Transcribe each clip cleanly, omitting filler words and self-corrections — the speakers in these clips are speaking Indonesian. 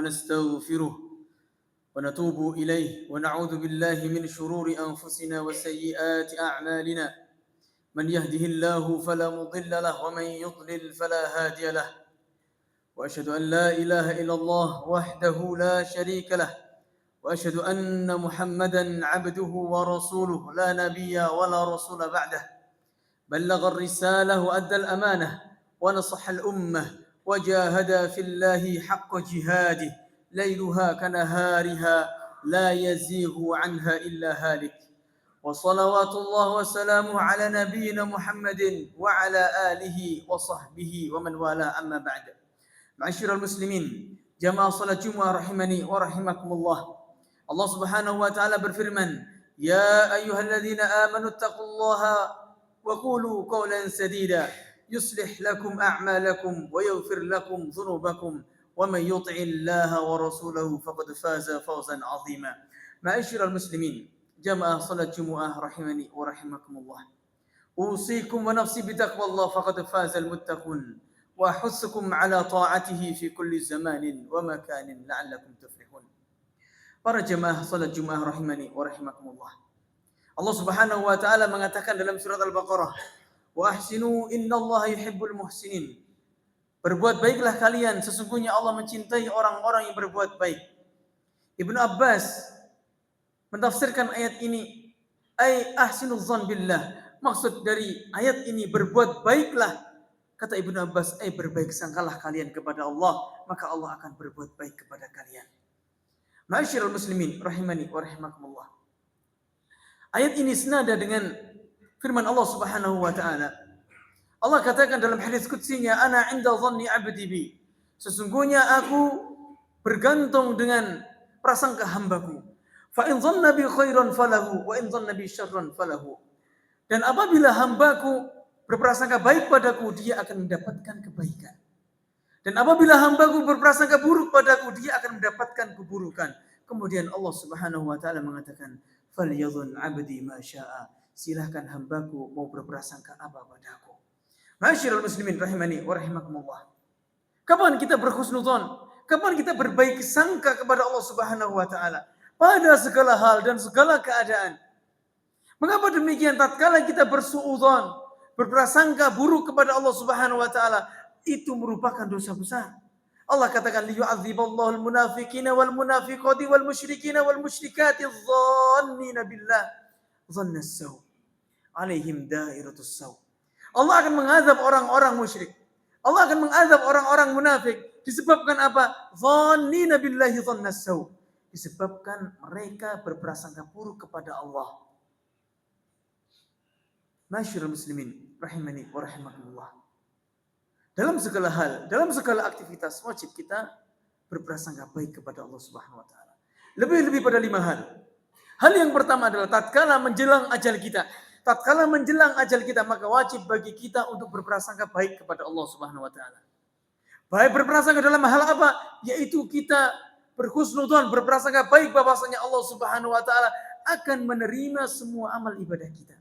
ونستغفره ونتوب إليه ونعوذ بالله من شرور أنفسنا وسيئات أعمالنا من يهده الله فلا مضل له ومن يضلل فلا هادي له وأشهد أن لا إله إلا الله وحده لا شريك له وأشهد أن محمدا عبده ورسوله لا نبي ولا رسول بعده بلغ الرسالة وأدى الأمانة ونصح الأمة وجاهد في الله حق جهاده ليلها كنهارها لا يزيغ عنها إلا هالك وصلوات الله وسلامه على نبينا محمد وعلى آله وصحبه ومن والاه أما بعد. Ma'asyiral muslimin, jamaah salat Jumat rahimani wa rahimakumullah. Allah Subhanahu wa taala berfirman, "Ya ayyuhalladzina amanu taqullaha wa qulu qawlan sadida, yuslih lakum a'malakum wa yaghfir lakum dhunubakum, wa may yuti'illaha wa rasulahu faqad faza fawzan 'azima." Ma'asyiral muslimin, jamaah salat Jumat rahimani wa rahimakumullah. Usikum wa nafsi bitaqwallah faqad fazal muttaqun. وأحثكم على طاعته في كل زمان ومكان لعلكم تفلحون. Para jemaah salat Jumat rahimani wa rahimakumullah. Allah Subhanahu wa taala mengatakan dalam surat Al-Baqarah, "Wa ahsinu innallaha yuhibbul muhsinin." Berbuat baiklah kalian, sesungguhnya Allah mencintai orang-orang yang berbuat baik. Ibnu Abbas mentafsirkan ayat ini, "Ai ahsinuz dzan billah." Maksud dari ayat ini berbuat baiklah. Kata Ibnu Abbas, berbaik sangkalah kalian kepada Allah, maka Allah akan berbuat baik kepada kalian. Ma'asyiral muslimin rahimani wa rahimakumullah. Ayat ini senada dengan firman Allah Subhanahu wa taala. Allah katakan dalam hadis qudsinya, "Ana 'inda dhanni 'abdi bi." Sesungguhnya aku bergantung dengan prasangka hambaku. Fa in dhanna bi khairan falahu wa in dhanna bi syarran falahu. Dan apabila hambaku berprasangka baik padaku, dia akan mendapatkan kebaikan. Dan apabila hambaku berprasangka buruk padaku, dia akan mendapatkan keburukan. Kemudian Allah Subhanahu wa taala mengatakan, "Falyadhun 'abdi ma syaa." Silahkan hambaku mau berprasangka apa padaku. Ma'asyiral muslimin rahimani wa rahimakumullah. Kapan kita berhusnudzon? Kapan kita berbaik sangka kepada Allah Subhanahu wa taala pada segala hal dan segala keadaan? Mengapa demikian? Tatkala kita bersuudzon, berprasangka buruk kepada Allah Subhanahu wa taala, itu merupakan dosa besar. Allah katakan, "Liyu'adziballahu al-munafiqina wal munafiqati wal musyrikina wal musyrikati adh-dhannina billah dhanna as-saw. 'Alaihim dairatus saw." Allah akan mengazab orang-orang musyrik. Allah akan mengazab orang-orang munafik disebabkan apa? Dhannina billahi dhanna as-saw. Disebabkan mereka berprasangka buruk kepada Allah. Ma'asyiral muslimin rahimani wa rahimakumullah. Dalam segala hal, dalam segala aktivitas, wajib kita berprasangka baik kepada Allah Subhanahu wa taala. Lebih-lebih pada 5 hal. Hal yang pertama adalah tatkala menjelang ajal kita. Tatkala menjelang ajal kita, maka wajib bagi kita untuk berprasangka baik kepada Allah Subhanahu wa taala. Baik berprasangka dalam hal apa? Yaitu kita berhusnudzon, berprasangka baik bahwasanya Allah Subhanahu wa taala akan menerima semua amal ibadah kita.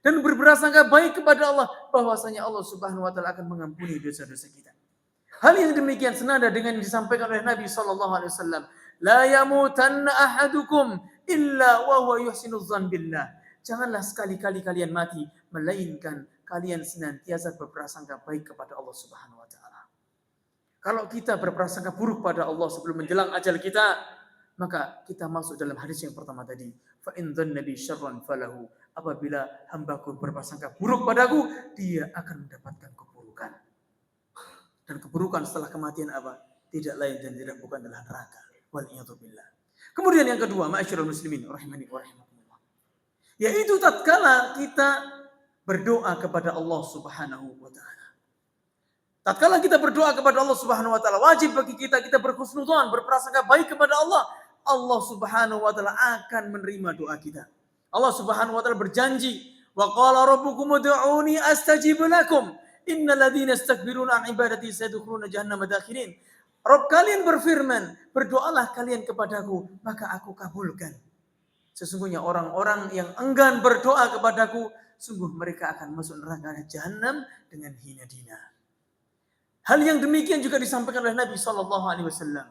Dan berprasangka baik kepada Allah bahwasanya Allah Subhanahu wa taala akan mengampuni dosa-dosa kita. Hal yang demikian senada dengan yang disampaikan oleh Nabi sallallahu alaihi wasallam, "La yamutanna ahadukum illa wa huwa yuhsinu dzan billah." Janganlah sekali-kali kalian mati melainkan kalian senantiasa berprasangka baik kepada Allah Subhanahu wa taala. Kalau kita berprasangka buruk pada Allah sebelum menjelang ajal kita, maka kita masuk dalam hadis yang pertama tadi, "Fa in dzanna bi syarran falahu." Apabila hambaku berprasangka buruk padaku, dia akan mendapatkan keburukan. Dan keburukan setelah kematian apa? Tidak lain dan tidak bukan adalah neraka. Wal'iyadzubillah. Kemudian yang kedua, ma'asyiral muslimin rahimani wa rahimakumullah. Yaitu tatkala kita berdoa kepada Allah Subhanahu wa taala. Tatkala kita berdoa kepada Allah Subhanahu wa taala, wajib bagi kita berhusnudzon, berprasangka baik kepada Allah. Allah Subhanahu wa taala akan menerima doa kita. Allah Subhanahu wa taala berjanji, "Wa qala rabbukum ud'uni astajib lakum. Innal ladzina yastakbiruna an ibadati sayadkhuluna jahannama dakhirin." Rabb kalian berfirman, "Berdoalah kalian kepadaku, maka aku kabulkan." Sesungguhnya orang-orang yang enggan berdoa kepadaku, sungguh mereka akan masuk neraka jahanam dengan hina-dina. Hal yang demikian juga disampaikan oleh Nabi sallallahu alaihi wasallam.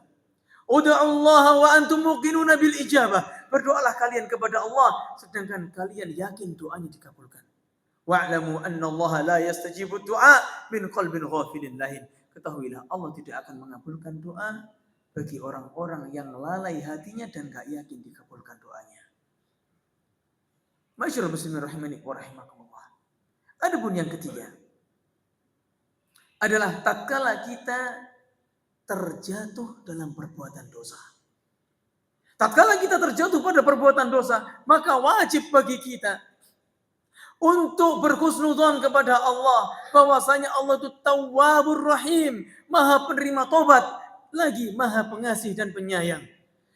Ud'ullaha wa antum muqinuna bil ijabah. Berdoalah kalian kepada Allah sedangkan kalian yakin doanya dikabulkan. Wa'lamu anna Allah la yastajibu du'a min qalbin ghafilin lahin. Ketahuilah Allah tidak akan mengabulkan doa bagi orang-orang yang lalai hatinya dan gak yakin dikabulkan doanya. Masyaallah muslimin rahimani wa rahimakumullah. Adapun yang ketiga adalah tatkala kita terjatuh dalam perbuatan dosa. Tatkala kita terjatuh pada perbuatan dosa, maka wajib bagi kita untuk berhusnudzon kepada Allah bahwasanya Allah itu Tawwabur Rahim, Maha penerima tobat, lagi Maha pengasih dan penyayang.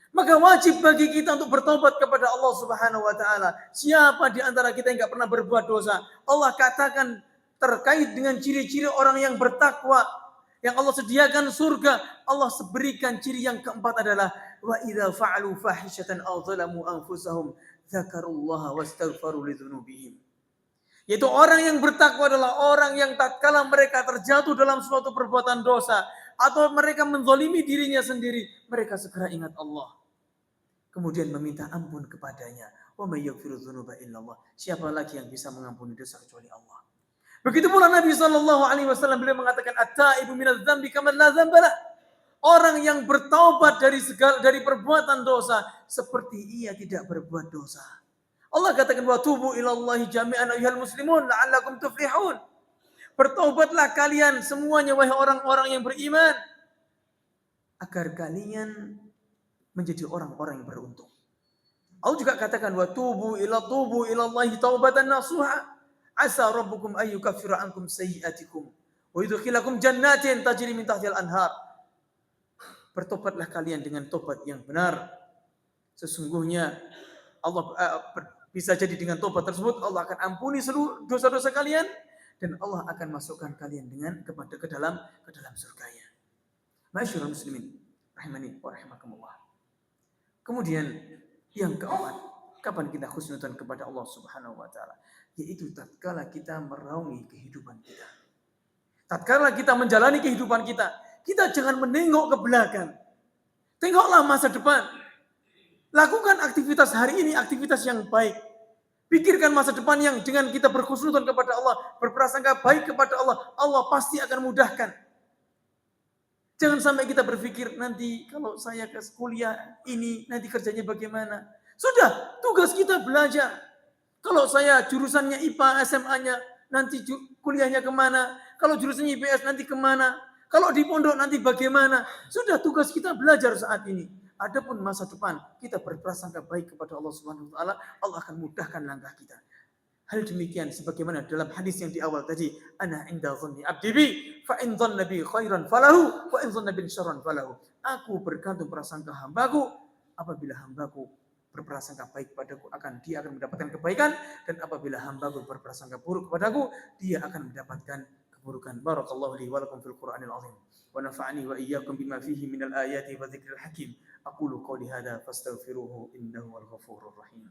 Maka wajib bagi kita untuk bertobat kepada Allah Subhanahu wa taala. Siapa di antara kita yang enggak pernah berbuat dosa? Allah katakan terkait dengan ciri-ciri orang yang bertakwa yang Allah sediakan surga, Allah berikan ciri yang keempat adalah wa idza fa'alu fahishatan aw zalamu anfusahum dzakarullaha wastaghfaru lidzunubihim. Yaitu orang yang bertakwa adalah orang yang tatkala mereka terjatuh dalam suatu perbuatan dosa atau mereka menzalimi dirinya sendiri, mereka segera ingat Allah. Kemudian meminta ampun kepadanya. Wa may yaghfiru dzunuba illallah. Siapa lagi yang bisa mengampuni dosa kecuali Allah? Begitu pula Nabi SAW beliau mengatakan at-taibu minadz dzambi kaman la dzambalah. Orang yang bertaubat dari perbuatan dosa seperti ia tidak berbuat dosa. Allah katakan wa tubu ilallahi jami'an ayyuhal muslimun la'allakum tuflihun. Bertaubatlah kalian semuanya wahai orang-orang yang beriman agar kalian menjadi orang-orang yang beruntung. Allah juga katakan wa tubu ilallahi taubatan nasuha. Asa rabbukum ayyukaffira ankum sayyi'atikum wa yudkhilakum jannatin tajri min tahtiha al-anhar. Bertobatlah kalian dengan tobat yang benar. Sesungguhnya Allah bisa jadi dengan tobat tersebut Allah akan ampuni seluruh dosa-dosa kalian dan Allah akan masukkan kalian ke dalam surganya. Masyaallah muslimin rahimani wa rahimakumullah. Kemudian yang keempat, kapan kita husnudzon kepada Allah Subhanahu wa taala? Yaitu tatkala kita meraungi kehidupan kita. Tatkala kita menjalani kehidupan kita, kita jangan menengok ke belakang. Tengoklah masa depan. Lakukan aktivitas hari ini, aktivitas yang baik. Pikirkan masa depan yang dengan kita berhusnudzon kepada Allah, berprasangka baik kepada Allah, Allah pasti akan mudahkan. Jangan sampai kita berpikir nanti kalau saya ke kuliah ini nanti kerjanya bagaimana. Sudah, tugas kita belajar. Kalau saya jurusannya IPA, SMA-nya nanti kuliahnya kemana? Kalau jurusannya IPS nanti kemana? Kalau di pondok nanti bagaimana? Sudah, tugas kita belajar saat ini. Adapun masa depan kita berprasangka baik kepada Allah Subhanahu wa taala, Allah akan mudahkan langkah kita. Hal demikian sebagaimana dalam hadis yang di awal tadi, ana inda dhanni abdi bi fa in dhanna bi khairan falahu wa in dhanna bi syarran falahu. Aku bergantung prasangka hambaku, apabila hambaku berprasangka baik padaku dia akan mendapatkan kebaikan, dan apabila hambaku berprasangka buruk kepadaku dia akan mendapatkan keburukan. Barakallahu li wa lakum fil Qur'anil azim wa nafa'ani wa iyyakum bima fihi minal ayati wa dzikril hakim. Aqulu qouli hadza fastaghfiruhu innahu wal ghafurur rahim.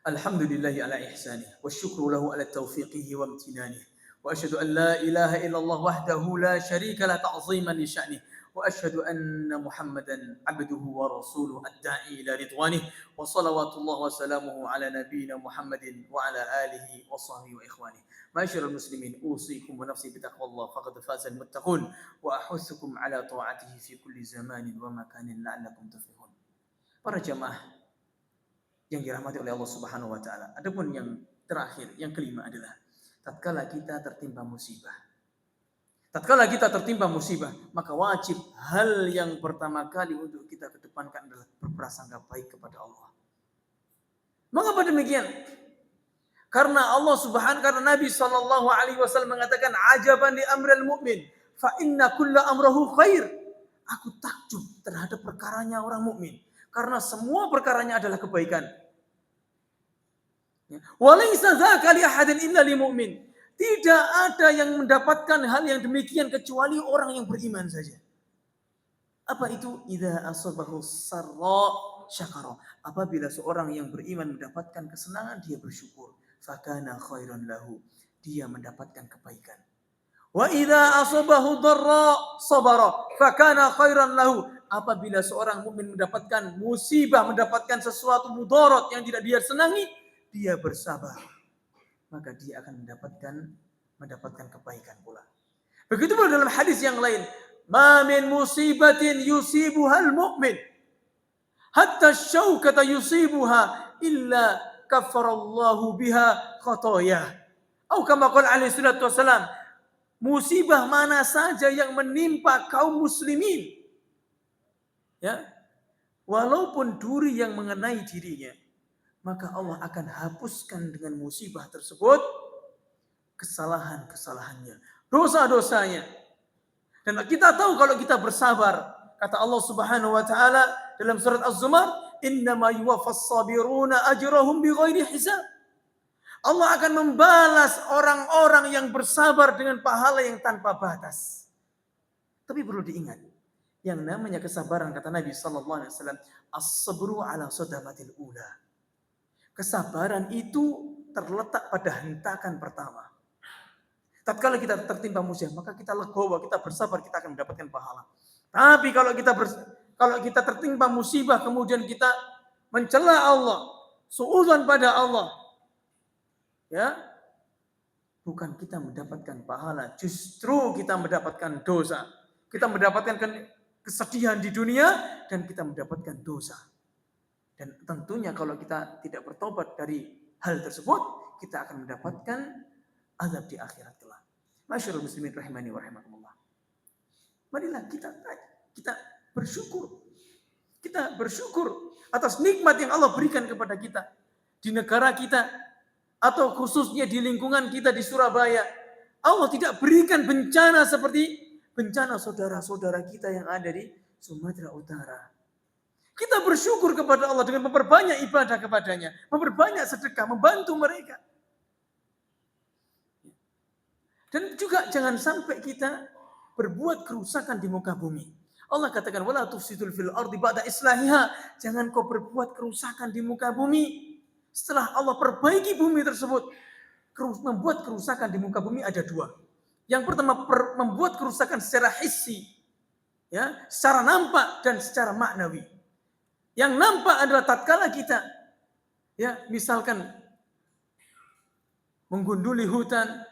Alhamdulillahi ala ihsanih wa syukru lahu ala taufiqihi wa imtinanih. وأشهد أن لا إله إلا الله وحده لا شريك له تعظيما لشأنه وأشهد أن محمدا عبده ورسوله الداعي إلى رضوانه وصلوات الله وسلامه على نبينا محمد وعلى آله وصحبه وإخوانه. معاشر المسلمين أوصيكم ونفسي بتقوى الله فقد فاز المتقون وأحثكم على طاعته في كل زمان ومكان لعلكم تفلحون. Para jamaah yang dirahmati oleh Allah Subhanahu wa taala. Adapun yang terakhir, yang kelima adalah tatkala kita tertimpa musibah. Tatkala kita tertimpa musibah, maka wajib hal yang pertama kali untuk kita kedepankan adalah berprasangka baik kepada Allah. Mengapa demikian? Karena Nabi SAW mengatakan ajaban li amril mu'min fa inna kulla amrahu khair. Aku takjub terhadap perkaranya orang mukmin karena semua perkaranya adalah kebaikan. Walaysa dzaka li ahadin illa lil mu'min. Tidak ada yang mendapatkan hal yang demikian kecuali orang yang beriman saja. Apa itu? Idza asabahu sarra syakara. Apabila seorang yang beriman mendapatkan kesenangan dia bersyukur. Fakana khairan lahu. dia mendapatkan kebaikan. Wa idza asabahu dharra sabara fakana khairan lahu. Apabila seorang mukmin mendapatkan musibah, mendapatkan sesuatu mudarat yang tidak dia senangi, dia bersabar, maka dia akan mendapatkan kebaikan pula. Begitu pula dalam hadis yang lain, ma min musibatin yusibuhal mu'min hatta syaukata yusibuha illa kafarallahu biha khatayah. Atau kama qala alaihi salatu wasalam, musibah mana saja yang menimpa kaum muslimin, ya, walaupun duri yang mengenai dirinya, maka Allah akan hapuskan dengan musibah tersebut kesalahan-kesalahannya, dosa-dosanya. Dan kita tahu kalau kita bersabar, kata Allah Subhanahu wa taala dalam surat Az-Zumar, "Innama yuwaffas sabiruna ajrahum bighairi hisab." Allah akan membalas orang-orang yang bersabar dengan pahala yang tanpa batas. Tapi perlu diingat, yang namanya kesabaran, kata Nabi sallallahu alaihi wasallam, as-sabru ala sadamatil ula. Kesabaran itu terletak pada hentakan pertama. Tatkala kita tertimpa musibah, maka kita legowo, kita bersabar, kita akan mendapatkan pahala. Tapi kalau kita tertimpa musibah kemudian kita mencela Allah, suudzon pada Allah, ya, bukan kita mendapatkan pahala, justru kita mendapatkan dosa. Kita mendapatkan kesedihan di dunia dan kita mendapatkan dosa. Dan tentunya kalau kita tidak bertobat dari hal tersebut, kita akan mendapatkan azab di akhirat kelak. Masyaallah muslimin rahimani wa rahimakumullah. Marilah kita bersyukur. Kita bersyukur atas nikmat yang Allah berikan kepada kita di negara kita, atau khususnya di lingkungan kita di Surabaya. Allah tidak berikan bencana seperti bencana saudara-saudara kita yang ada di Sumatera Utara. Kita bersyukur kepada Allah dengan memperbanyak ibadah kepadanya, memperbanyak sedekah, membantu mereka. Dan juga jangan sampai kita berbuat kerusakan di muka bumi. Allah katakan, wala tufsidul fil ardi ba'da islahiha. Jangan kau berbuat kerusakan di muka bumi. Setelah Allah perbaiki bumi tersebut, membuat kerusakan di muka bumi ada dua. Yang pertama, membuat kerusakan secara hissi, ya, secara nampak dan secara maknawi. Yang nampak adalah tatkala kita, ya, misalkan menggunduli hutan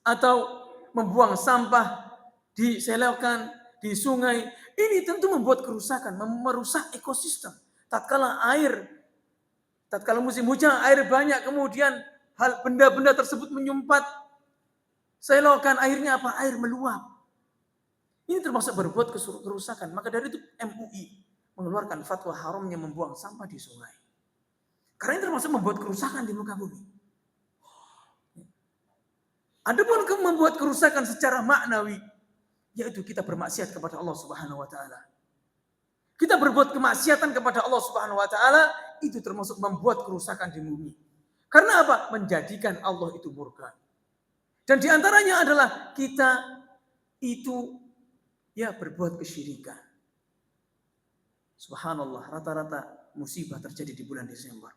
atau membuang sampah di selokan, di sungai. Ini tentu membuat kerusakan, merusak ekosistem. Tatkala musim hujan air banyak, kemudian benda-benda tersebut menyumpat selokan, airnya apa? Air meluap. Ini termasuk berbuat kerusakan. Maka dari itu MUI mengeluarkan fatwa haramnya membuang sampah di sungai. Karena ini termasuk membuat kerusakan di muka bumi. Adapun membuat kerusakan secara maknawi, yaitu kita bermaksiat kepada Allah Subhanahu wa taala. Kita berbuat kemaksiatan kepada Allah Subhanahu wa taala, itu termasuk membuat kerusakan di bumi. Karena apa? Menjadikan Allah itu murka. Dan di antaranya adalah kita itu, ya, berbuat kesyirikan. Subhanallah, rata-rata musibah terjadi di bulan Desember.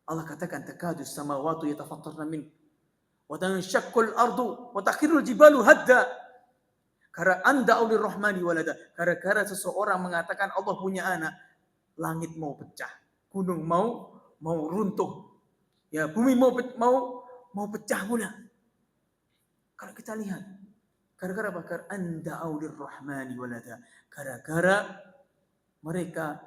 Allah katakan, takadus samawati yatafattarna min wa tanshaqqul ardu wa takhirul jibalu hadda. Karena anda aulir rahmani walada. Gara-gara seseorang mengatakan Allah punya anak, langit mau pecah, gunung mau runtuh, ya, bumi mau pecah pula. Kalau kita lihat, gara-gara apa? Karena anda aulir rahmani walada. Gara-gara mereka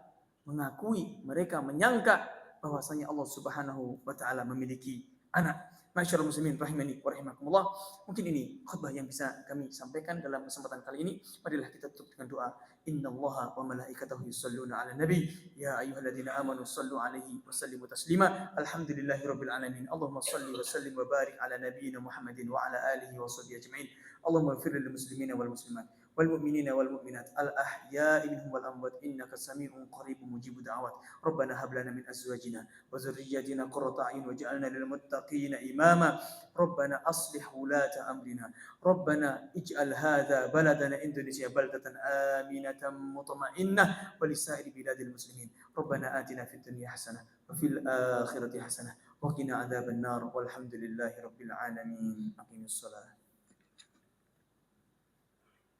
mengakui, mereka menyangka bahwasanya Allah Subhanahu wa taala memiliki anak. Masyaallah muslimin rahimani wa rahimakumullah. Mungkin ini khutbah yang bisa kami sampaikan dalam kesempatan kali ini. Marilah kita tutup dengan doa. Innallaha wa malaikatahu yusholluna 'alan nabi ya ayyuhalladzina amanu shallu 'alaihi wa sallimu taslima. Alhamdulillahirabbil alamin. Allahumma shalli wa sallim wa barik 'ala nabiyyina Muhammadin wa 'ala alihi wa sahbihi ajma'in. Allahumma ighfir lil muslimina wal muslimat والمؤمنين والمؤمنات الأحياء منهم والأموات إنك سميع قريب مجيب دعوات ربنا هب لنا من أزواجنا وذرياتنا قرة أعين واجعلنا للمتقين إماما ربنا أصلح ولاة أمرنا ربنا اجعل هذا بلدنا إندونيسيا بلدة آمنة مطمئنة ولسائر بلاد المسلمين ربنا آتنا في الدنيا حسنة وفي الآخرة حسنة وقنا عذاب النار والحمد لله رب العالمين. أقم الصلاة.